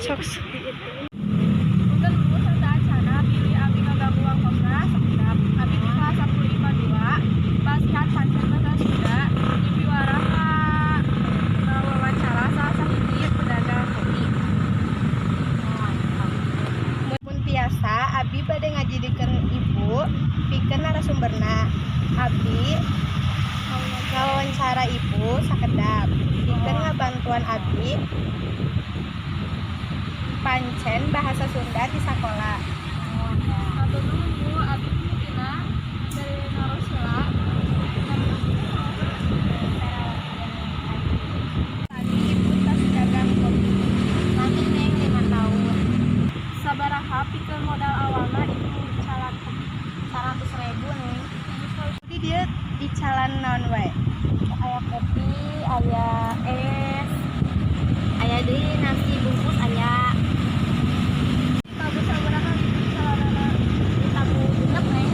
Sok. Bukan bu serta acana pilih abi ngaganggu uang kosna sekedap abi di kelas 10 IPA 2 basihan pancen bahasa Sunda di piwaraha wawancara salah sahiji pedagang kopi. Mun tiasa abi bade ngajidikeun ibu pikeun narasumberna. Abi ngawawancara ibu sakedap pikeun ngabantuan abi pancen bahasa Sunda di sekolah. Satu dulu abi mungkinna dari Narosela Tadi ibu tas dagang kopi. Nanti neng 5 tahun. sabaraha pikeun modal awalna ibu calat kopi 100.000 nih. Jadi dia di calan naon wae. aya kopi aya es Aya deui nasi bungkus aya. tabu sabaraha ibu calanana Tabu genep neng.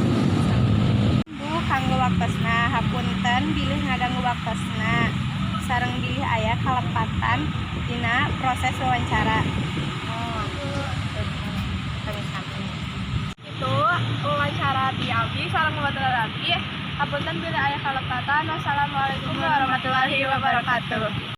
Bu kanggo waktosna hapunten bilih ngaganggu waktosna. Sareng bilih aya kalepatan dina proses wawancara. itu wawancara di abi sareng wawancara abi hapunten bila aya kalepatan. Wassalamualaikum warahmatullahi wabarakatuh.